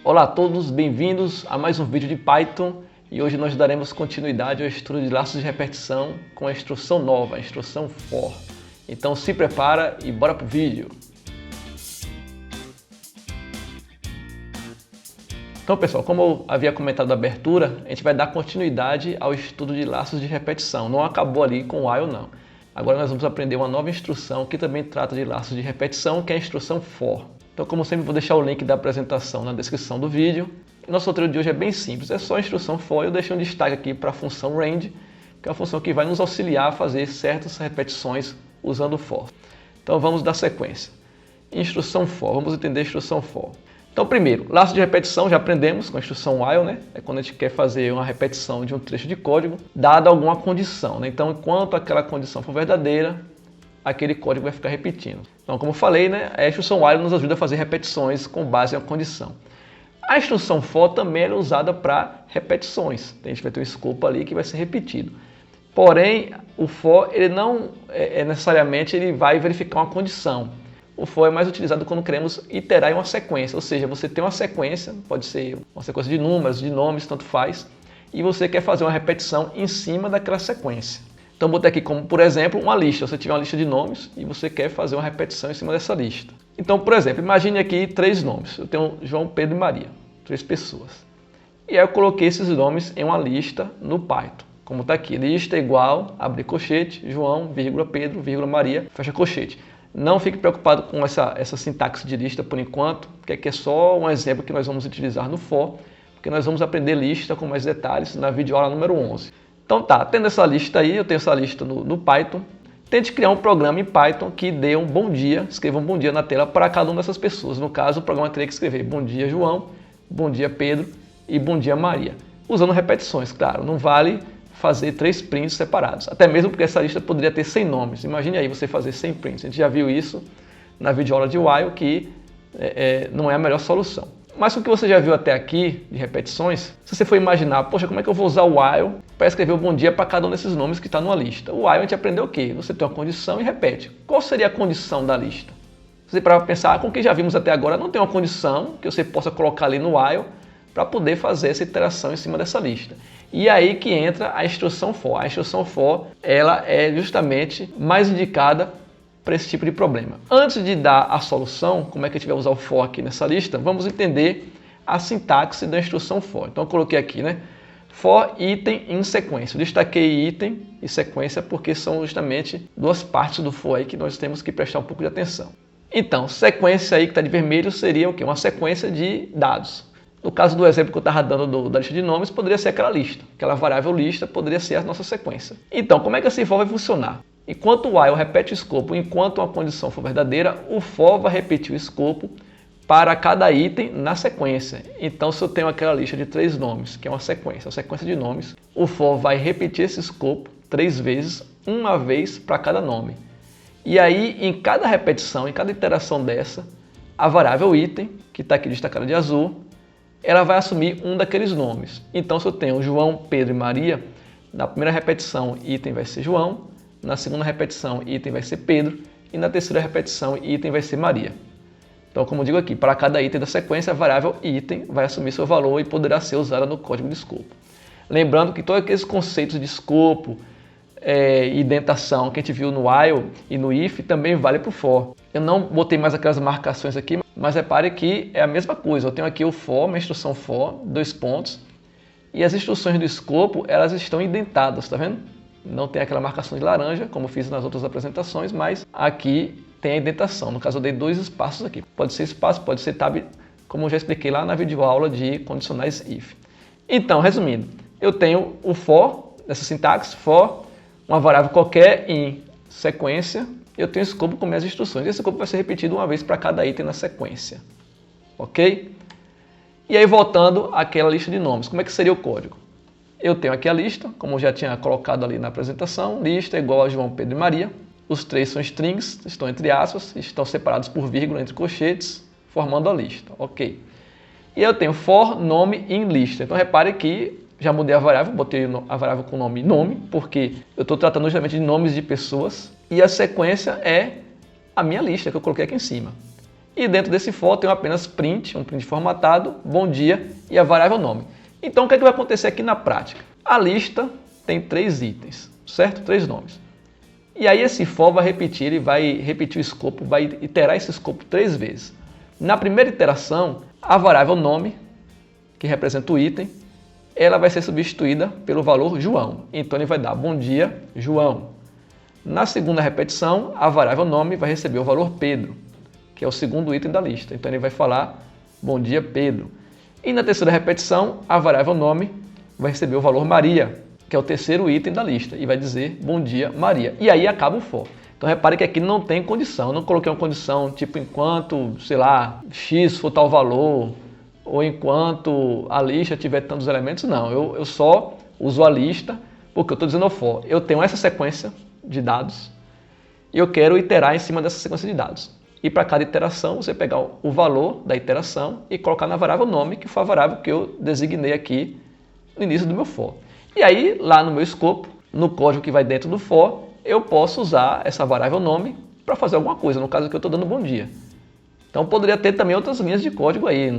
Olá a todos, bem-vindos a mais um vídeo de Python e hoje nós daremos continuidade ao estudo de laços de repetição com a instrução nova, a instrução for. Então se prepara e bora pro vídeo! Então pessoal, como eu havia comentado na abertura, a gente vai dar continuidade ao estudo de laços de repetição. Não acabou ali com o while não. Agora nós vamos aprender uma nova instrução que também trata de laços de repetição, que é a instrução for. Então, como sempre, vou deixar o link da apresentação na descrição do vídeo. Nosso conteúdo de hoje é bem simples, é só a instrução for. Eu deixei um destaque aqui para a função range, que é uma função que vai nos auxiliar a fazer certas repetições usando o for. Então, vamos dar sequência. Instrução for, vamos entender a instrução for. Então, primeiro, laço de repetição, já aprendemos com a instrução while, né? É quando a gente quer fazer uma repetição de um trecho de código, dada alguma condição, né? Então, enquanto aquela condição for verdadeira, aquele código vai ficar repetindo. Então, como eu falei, né, a instrução while nos ajuda a fazer repetições com base em uma condição. A instrução for também é usada para repetições. A gente vai ter um escopo ali que vai ser repetido. Porém, o for ele não necessariamente ele vai verificar uma condição. O for é mais utilizado quando queremos iterar em uma sequência, ou seja, você tem uma sequência, pode ser uma sequência de números, de nomes, tanto faz, e você quer fazer uma repetição em cima daquela sequência. Então, botei aqui como, por exemplo, uma lista. Você tiver uma lista de nomes e você quer fazer uma repetição em cima dessa lista. Então, por exemplo, imagine aqui 3 nomes. Eu tenho João, Pedro e Maria, 3 pessoas. E aí eu coloquei esses nomes em uma lista no Python. Como está aqui, lista igual, abre colchete, João, vírgula, Pedro, vírgula, Maria, fecha colchete. Não fique preocupado com essa sintaxe de lista por enquanto, porque aqui é só um exemplo que nós vamos utilizar no for, porque nós vamos aprender lista com mais detalhes na videoaula número 11. Então tá, tendo essa lista aí, eu tenho essa lista no Python, tente criar um programa em Python que dê um bom dia, escreva um bom dia na tela para cada uma dessas pessoas. No caso, o programa teria que escrever bom dia João, bom dia Pedro e bom dia Maria. Usando repetições, claro, não vale fazer 3 prints separados. Até mesmo porque essa lista poderia ter 100 nomes. Imagine aí você fazer 100 prints. A gente já viu isso na videoaula de while, que não é a melhor solução. Mas com o que você já viu até aqui, de repetições, se você for imaginar, poxa, como é que eu vou usar o while para escrever o bom dia para cada um desses nomes que está numa lista? O while a gente aprendeu o quê? Você tem uma condição e repete. Qual seria a condição da lista? Se você parar para pensar, com o que já vimos até agora, não tem uma condição que você possa colocar ali no while para poder fazer essa iteração em cima dessa lista. E aí que entra a instrução for. A instrução for, ela é justamente mais indicada para esse tipo de problema. Antes de dar a solução, como é que a gente vai usar o for aqui nessa lista, vamos entender a sintaxe da instrução for. Então eu coloquei aqui, né? For item em sequência. Eu destaquei item e sequência porque são justamente duas partes do for aí que nós temos que prestar um pouco de atenção. Então, sequência aí que está de vermelho seria o quê? Uma sequência de dados. No caso do exemplo que eu estava dando da lista de nomes, poderia ser aquela lista. Aquela variável lista poderia ser a nossa sequência. Então, como é que esse for vai funcionar? Enquanto o while repete o escopo, enquanto uma condição for verdadeira, o for vai repetir o escopo para cada item na sequência. Então, se eu tenho aquela lista de 3 nomes, que é uma sequência de nomes, o for vai repetir esse escopo 3 vezes, uma vez para cada nome. E aí, em cada repetição, em cada iteração dessa, a variável item, que está aqui destacada de azul, ela vai assumir um daqueles nomes. Então, se eu tenho João, Pedro e Maria, na primeira repetição, item vai ser João, na segunda repetição, item vai ser Pedro, e na terceira repetição, item vai ser Maria. Então, como eu digo aqui, para cada item da sequência, a variável item vai assumir seu valor e poderá ser usada no código de escopo. Lembrando que todos aqueles conceitos de escopo e indentação que a gente viu no while e no if também vale para o for. Eu não botei mais aquelas marcações aqui, mas repare que é a mesma coisa. Eu tenho aqui o for, uma instrução for, 2 pontos, e as instruções do escopo, elas estão indentadas, tá vendo? Não tem aquela marcação de laranja, como eu fiz nas outras apresentações, mas aqui tem a indentação. No caso, eu dei 2 espaços aqui. Pode ser espaço, pode ser tab, como eu já expliquei lá na videoaula de condicionais if. Então, resumindo, eu tenho o for, nessa sintaxe, for, uma variável qualquer em sequência, eu tenho esse escopo com minhas instruções. Esse escopo vai ser repetido uma vez para cada item na sequência. Ok? E aí, voltando àquela lista de nomes, como é que seria o código? Eu tenho aqui a lista, como eu já tinha colocado ali na apresentação, lista igual a João, Pedro e Maria. Os 3 são strings, estão entre aspas, estão separados por vírgula entre colchetes, formando a lista. Ok. E eu tenho for nome em lista. Então, repare que já mudei a variável, botei a variável com o nome nome, porque eu estou tratando justamente de nomes de pessoas. E a sequência é a minha lista que eu coloquei aqui em cima. E dentro desse for tem apenas print, um print formatado, bom dia e a variável nome. Então o que é que vai acontecer aqui na prática? A lista tem 3 itens, certo? 3 nomes. E aí esse for vai repetir, ele vai repetir o escopo, vai iterar esse escopo 3 vezes. Na primeira iteração, a variável nome, que representa o item, ela vai ser substituída pelo valor João. Então ele vai dar bom dia, João. Na segunda repetição, a variável nome vai receber o valor Pedro, que é o segundo item da lista. Então ele vai falar bom dia, Pedro. E na terceira repetição, a variável nome vai receber o valor Maria, que é o terceiro item da lista, e vai dizer bom dia, Maria. E aí acaba o for. Então repare que aqui não tem condição. Eu não coloquei uma condição tipo enquanto, sei lá, x for tal valor, ou enquanto a lista tiver tantos elementos. Não, eu só uso a lista porque eu estou dizendo ao for. Eu tenho essa sequência de dados e eu quero iterar em cima dessa sequência de dados. E para cada iteração, você pegar o valor da iteração e colocar na variável nome, que foi a variável que eu designei aqui no início do meu for. E aí, lá no meu escopo, no código que vai dentro do for, eu posso usar essa variável nome para fazer alguma coisa. No caso aqui eu estou dando bom dia. Então poderia ter também outras linhas de código aí.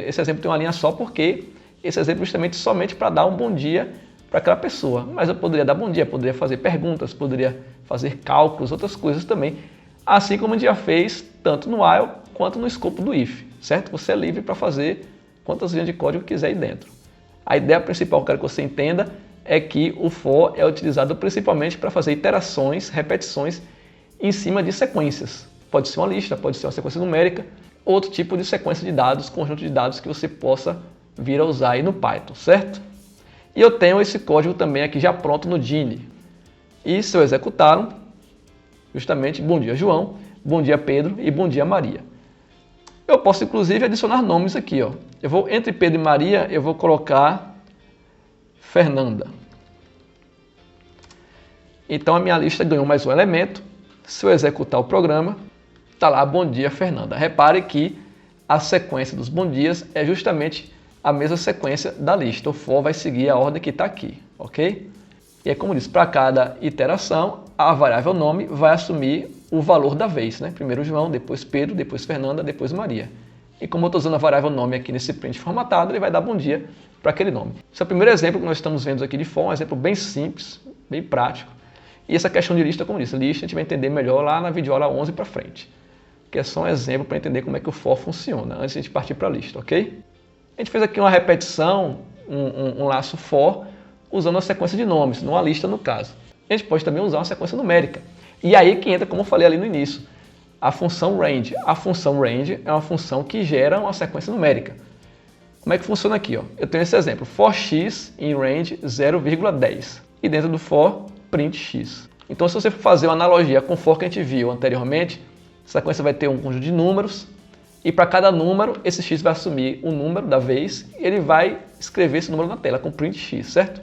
Esse exemplo tem uma linha só porque esse exemplo é justamente somente para dar um bom dia para aquela pessoa. Mas eu poderia dar bom dia, poderia fazer perguntas, poderia fazer cálculos, outras coisas também. Assim como a gente já fez tanto no while quanto no escopo do if, certo? Você é livre para fazer quantas linhas de código quiser aí dentro. A ideia principal que eu quero que você entenda é que o for é utilizado principalmente para fazer iterações, repetições em cima de sequências. Pode ser uma lista, pode ser uma sequência numérica, outro tipo de sequência de dados, conjunto de dados que você possa vir a usar aí no Python, certo? E eu tenho esse código também aqui já pronto no Gini. E se eu executá-lo, justamente bom dia João, bom dia Pedro e bom dia Maria. Eu posso inclusive adicionar nomes aqui, ó. Eu vou entre Pedro e Maria, eu vou colocar Fernanda. Então a minha lista ganhou mais um elemento. Se eu executar o programa, está lá bom dia Fernanda. Repare que a sequência dos bom dias é justamente a mesma sequência da lista. O for vai seguir a ordem que está aqui, ok? E é como disse, para cada iteração, a variável nome vai assumir o valor da vez, né? Primeiro João, depois Pedro, depois Fernanda, depois Maria. E como eu estou usando a variável nome aqui nesse print formatado, ele vai dar bom dia para aquele nome. Esse é o primeiro exemplo que nós estamos vendo aqui de for, um exemplo bem simples, bem prático. E essa questão de lista, como disse, lista a gente vai entender melhor lá na videoaula 11 para frente. Que é só um exemplo para entender como é que o for funciona, antes de a gente partir para a lista, ok? A gente fez aqui uma repetição, um laço for, usando uma sequência de nomes, numa lista no caso. A gente pode também usar uma sequência numérica. E aí que entra, como eu falei ali no início, a função range. A função range é uma função que gera uma sequência numérica. Como é que funciona aqui? Ó? Eu tenho esse exemplo, for x em range 0,10. E dentro do for, print x. Então se você for fazer uma analogia com o for que a gente viu anteriormente, a sequência vai ter um conjunto de números, e para cada número, esse x vai assumir o número da vez, e ele vai escrever esse número na tela com print x, certo?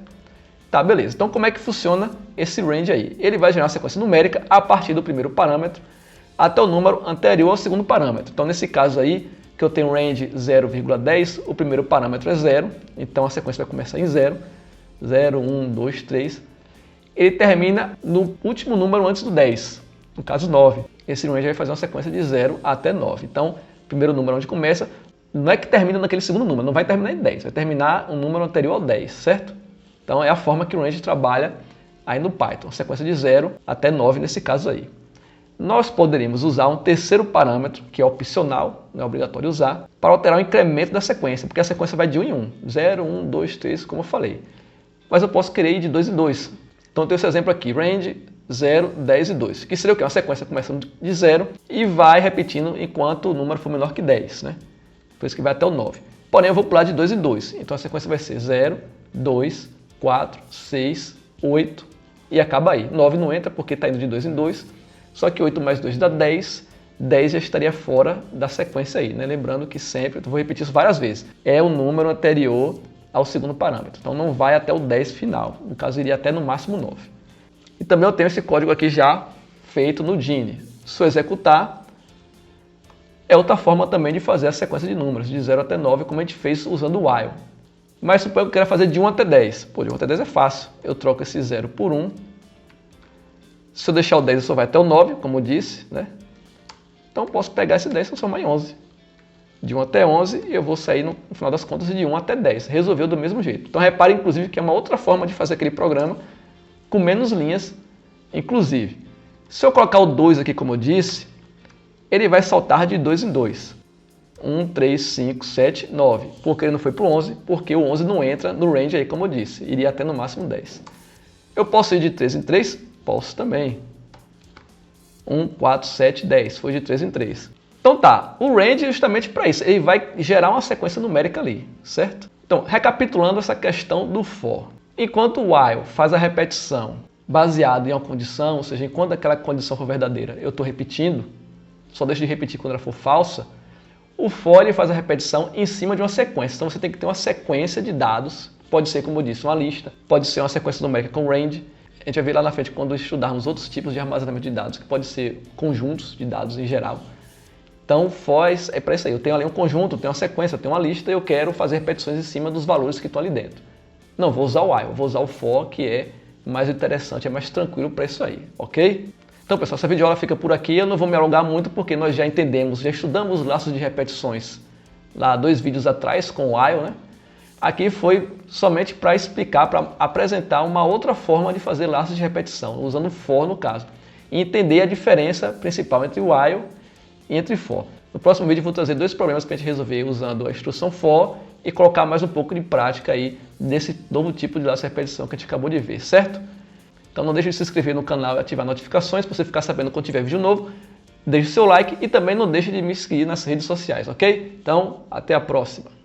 Tá, beleza. Então como é que funciona esse range aí? Ele vai gerar uma sequência numérica a partir do primeiro parâmetro até o número anterior ao segundo parâmetro. Então nesse caso aí, que eu tenho range 0,10, o primeiro parâmetro é 0, então a sequência vai começar em 0, 0, 1, 2, 3. Ele termina no último número antes do 10, no caso 9. Esse range vai fazer uma sequência de 0 até 9. Então, o primeiro número onde começa, não é que termina naquele segundo número, não vai terminar em 10, vai terminar um número anterior ao 10, certo? Então é a forma que o range trabalha aí no Python, sequência de 0 até 9 nesse caso aí. Nós poderíamos usar um terceiro parâmetro, que é opcional, não é obrigatório usar, para alterar o incremento da sequência, porque a sequência vai de 1 em 1, 0, 1, 2, 3, como eu falei. Mas eu posso querer ir de 2 em 2. Então eu tenho esse exemplo aqui, range 0, 10 e 2, que seria o quê? Uma sequência começando de 0 e vai repetindo enquanto o número for menor que 10, né? Por isso que vai até o 9. Porém, eu vou pular de 2 em 2, então a sequência vai ser 0, 2, 4, 6, 8 e acaba aí. 9 não entra porque está indo de 2 em 2, só que 8 mais 2 dá 10, 10 já estaria fora da sequência aí, né? Lembrando que sempre, eu vou repetir isso várias vezes, é o número anterior ao segundo parâmetro, então não vai até o 10 final, no caso iria até no máximo 9. E também eu tenho esse código aqui já feito no Gini. Se eu executar, é outra forma também de fazer a sequência de números, de 0 até 9, como a gente fez usando o while. Mas suponho que eu queira fazer de 1 até 10. Pô, de 1 até 10 é fácil. Eu troco esse 0 por 1. Se eu deixar o 10, eu só vai até o 9, como eu disse, né? Então eu posso pegar esse 10 e transformar em 11. De 1 até 11 e eu vou sair no final das contas de 1 até 10. Resolveu do mesmo jeito. Então repare inclusive que é uma outra forma de fazer aquele programa com menos linhas, inclusive. Se eu colocar o 2 aqui como eu disse, ele vai saltar de 2 em 2. 1, 3, 5, 7, 9. Por que ele não foi para o 11? Porque o 11 não entra no range aí, como eu disse. Iria até no máximo 10. Eu posso ir de 3 em 3? Posso também. 1, 4, 7, 10. Foi de 3 em 3. Então tá, o range é justamente para isso. Ele vai gerar uma sequência numérica ali, certo? Então, recapitulando essa questão do for. Enquanto o while faz a repetição baseada em uma condição, ou seja, enquanto aquela condição for verdadeira, eu estou repetindo, só deixo de repetir quando ela for falsa, o for ele faz a repetição em cima de uma sequência. Então você tem que ter uma sequência de dados, pode ser, como eu disse, uma lista, pode ser uma sequência numérica com range. A gente vai ver lá na frente quando estudarmos outros tipos de armazenamento de dados, que pode ser conjuntos de dados em geral. Então, for é para isso aí. Eu tenho ali um conjunto, tenho uma sequência, tenho uma lista e eu quero fazer repetições em cima dos valores que estão ali dentro. Não vou usar o while, vou usar o for, que é mais interessante, é mais tranquilo para isso aí, ok? Então, pessoal, essa videoaula fica por aqui. Eu não vou me alongar muito porque nós já entendemos, já estudamos os laços de repetições lá 2 vídeos atrás com o while, né? Aqui foi somente para explicar, para apresentar uma outra forma de fazer laços de repetição, usando o for no caso, e entender a diferença principal entre o while e entre for. No próximo vídeo eu vou trazer 2 problemas para a gente resolver usando a instrução for e colocar mais um pouco de prática aí desse novo tipo de laço de repetição que a gente acabou de ver, certo? Então não deixe de se inscrever no canal e ativar notificações para você ficar sabendo quando tiver vídeo novo. Deixe seu like e também não deixe de me seguir nas redes sociais, ok? Então, até a próxima!